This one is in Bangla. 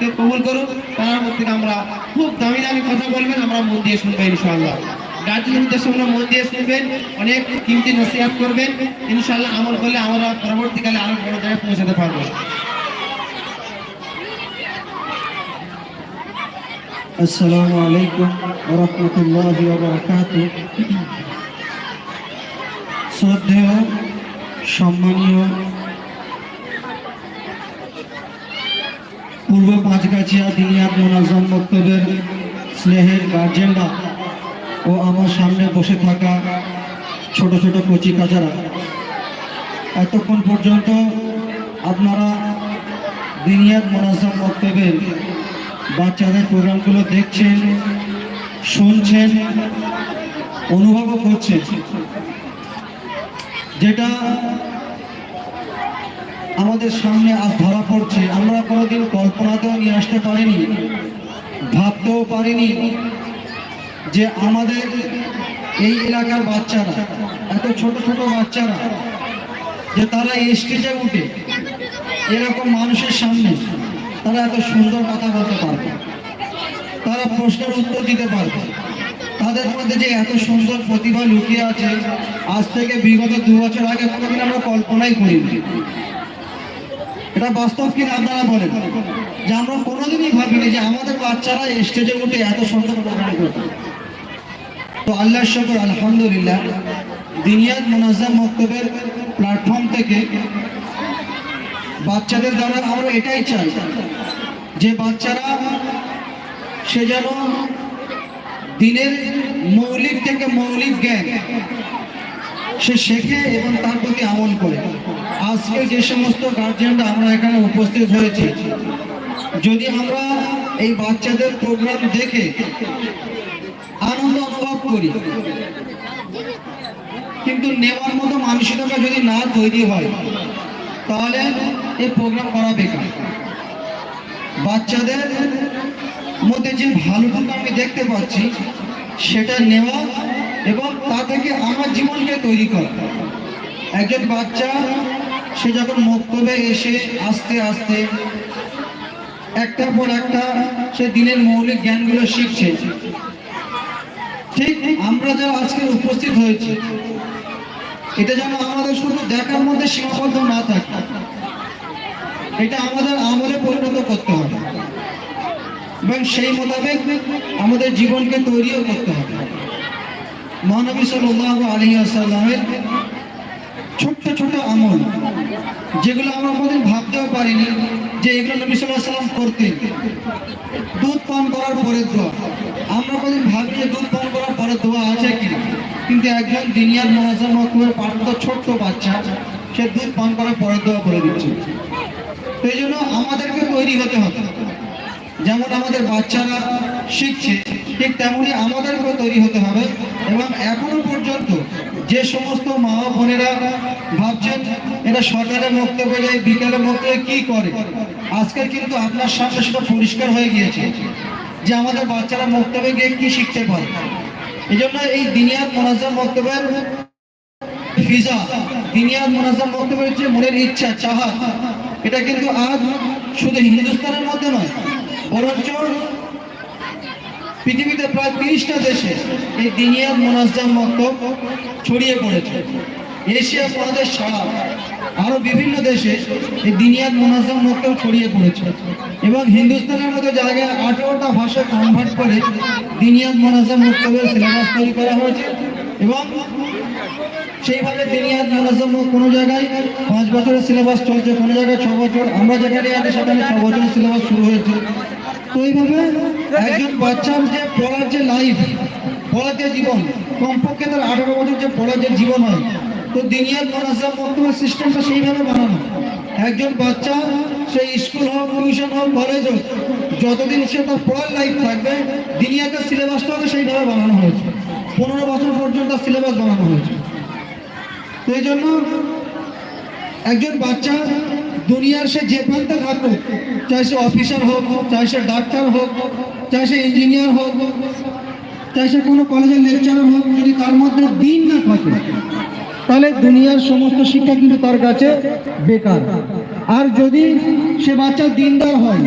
আমাদেরকে কবুল করুন। তার মধ্যে আমরা খুব দামি দামি কথা বলবেন, আমরা মন দিয়ে শুনবেন ইনশাআল্লাহ। গার্জিয়ানের উদ্দেশ্যে আমরা মন দিয়ে শুনবেন, অনেক কিমতি নসিহত করবেন, ইনশাআল্লাহ আমল করলে আমরা পরবর্তীকালে আরো বড় জায়গায় পৌঁছাতে পারবো। আসসালামু আলাইকুম ওয়া রাহমাতুল্লাহি ওয়া বারাকাতুহু। শ্রদ্ধেয় সম্মানীয় পূর্ব পাঁচগাছিয়া দিনিয়াত মোনাজ্জাম মক্তবের স্নেহের গার্জেনরা ও আমার সামনে বসে থাকা ছোট ছোট কচি কাচারা, এতক্ষণ পর্যন্ত আপনারা দিনিয়াত মোনাজ্জাম মক্তবের বাচ্চাদের প্রোগ্রামগুলো দেখছেন, শুনছেন, অনুভবও করছেন, যেটা আমাদের সামনে আজ ধরা পড়ছে। আমরা কোনোদিন কল্পনাতেও নিয়ে আসতে পারিনি, ভাবতেও পারিনি যে আমাদের এই এলাকার বাচ্চারা, এত ছোট ছোট বাচ্চারা, যে তারা স্টেজে উঠে এরকম মানুষের সামনে তারা এত সুন্দর কথা বলতে পারবে, তারা প্রশ্নের উত্তর দিতে পারবে। তাদের মধ্যে যে এত সুন্দর প্রতিভা লুকিয়ে আছে, আজ থেকে বিগত 2 বছর আগে কোনোদিন আমরা কল্পনাই করিনি। এটা বাস্তব কিনা আপনারা বলেন, যে আমরা কোনোদিনই ভাবিনি যে আমাদের বাচ্চারা স্টেজে উঠে এত সুন্দর প্রোগ্রাম করবে। তো আল্লাহর শুকর, আলহামদুলিল্লাহ, দিনিয়াত মোনাজ্জাম মক্তবের প্ল্যাটফর্ম থেকে বাচ্চাদের দ্বারা আমরা এটাই চাই যে বাচ্চারা সে যেন দিনের মৌলিক থেকে মৌলিক জ্ঞান সে শেখে এবং তার প্রতি আমল করে। আজকে যে সমস্ত গার্জিয়ানরা আমরা এখানে উপস্থিত হয়েছি, যদি আমরা এই বাচ্চাদের প্রোগ্রাম দেখে আনন্দ অনুভব করি, কিন্তু নেওয়ার মতো মানসিকতা যদি না তৈরি হয়, তাহলে এই প্রোগ্রাম করা বেকার। বাচ্চাদের মধ্যে যে ভালোটুকু আমি দেখতে পাচ্ছি সেটা নেওয়া এবং তা থেকে আমার জীবনকে তৈরি করা। একজন বাচ্চা সে যখন মক্তবে এসে আস্তে আস্তে একটার পর একটা সে দিনের মৌলিক জ্ঞানগুলো শিখছে, ঠিক আমরা যারা আজকে উপস্থিত হয়েছি, এটা যেন আমাদের শুধু দেখার মধ্যে সীমাবদ্ধ না থাকে, এটা আমাদের আমলে পরিণত করতে হবে এবং সেই মোতাবেক আমাদের জীবনকে তৈরিও করতে হবে। মহানবী সাল্লাল্লাহু আলাইহি ওয়াসাল্লামের ছোট্ট ছোট আমল, যেগুলো আমরা কোনোদিন ভাবতেও পারিনি যে এগুলো নবী সাল্লাল্লাহু আলাইহি ওয়াসাল্লাম করতেন। দুধ পান করার পরে দোয়া, আমরা কোনোদিন ভাবি যে দুধ পান করার পরে দোয়া আছে কিনা, কিন্তু একজন দিনিয়াত মোনাজ্জাম মক্তবের পাঠ্য ছোট্ট বাচ্চা সে দুধ পান করার পরে দোয়া করে দিচ্ছে। সেই জন্য আমাদেরকে তৈরি হতে হবে, যেমন আমাদের বাচ্চারা শিখছে ঠিক তেমনি আমাদেরকেও তৈরি হতে হবে। এবং এখনো পর্যন্ত যে সমস্ত মা বোনেরা ভাবছেন এটা সকালে মক্তবে যায়, বিকালে মক্তবে কি করে, আজকে কিন্তু আপনার সামনে সেটা পরিষ্কার হয়ে গিয়েছে যে আমাদের বাচ্চারা মক্তবে গিয়ে কি শিখতে পারে। এই জন্য এই দিনিয়াত মোনাজ্জাম মক্তবের ফিজা, দিনিয়াত মোনাজ্জাম মক্তবের যে মনের ইচ্ছা চাহা, এটা কিন্তু আজ শুধু হিন্দুস্তানের মধ্যে নয়, বরঞ্চ পৃথিবীতে প্রায় 30টা দেশে এই দিনিয়াত মোনাজ্জাম মক্তব ছড়িয়ে পড়েছে। এশিয়া মহাদেশ ছাড়া আরো বিভিন্ন দেশে এই দিনিয়াত মোনাজ্জাম মক্তব ছড়িয়ে পড়েছে এবং হিন্দুস্তানের মতো জায়গায় 18টা ভাষা কনভার্ট করে দিনিয়াত মোনাজ্জাম মক্তবের সিলেবাস তৈরি করা হয়েছে। এবং সেইভাবে দিনিয়াত মোনাজ্জাম কোনো জায়গায় 5 বছরের সিলেবাস চলছে, কোনো জায়গায় 6 বছর, আমরা যেখানে আছি সেখানে 6 বছরের সিলেবাস শুরু হয়েছে। তো এইভাবে একজন বাচ্চার যে পড়ার যে লাইফ, পড়ার যে জীবন, কমপক্ষে তার 18 বছর যে পড়ার যে জীবন হয়, তো দিনিয়াত মোনাজ্জাম মক্তবের সিস্টেমটা সেইভাবে বানানো। একজন বাচ্চা সেই স্কুল হোক, টিউশন হোক, কলেজ হোক, যতদিন সে তার পড়ার লাইফ থাকবে, দিনিয়াতের সিলেবাসটাও সেইভাবে বানানো হয়েছে। 15 বছর পর্যন্ত সিলেবাস বানানো হয়েছে। তো এই জন্য একজন বাচ্চা দুনিয়ার সে যে প্রান্তে থাকুক, চাই সে অফিসার হোক, চাই সে ডাক্তার হোক, চাই সে ইঞ্জিনিয়ার হোক, চাই সে কোনো কলেজের লেকচারার হোক, যদি তার মধ্যে দিন না থাকে তাহলে দুনিয়ার সমস্ত শিক্ষা কিন্তু তার কাছে বেকার। আর যদি সে বাচ্চা দিনদার হয়,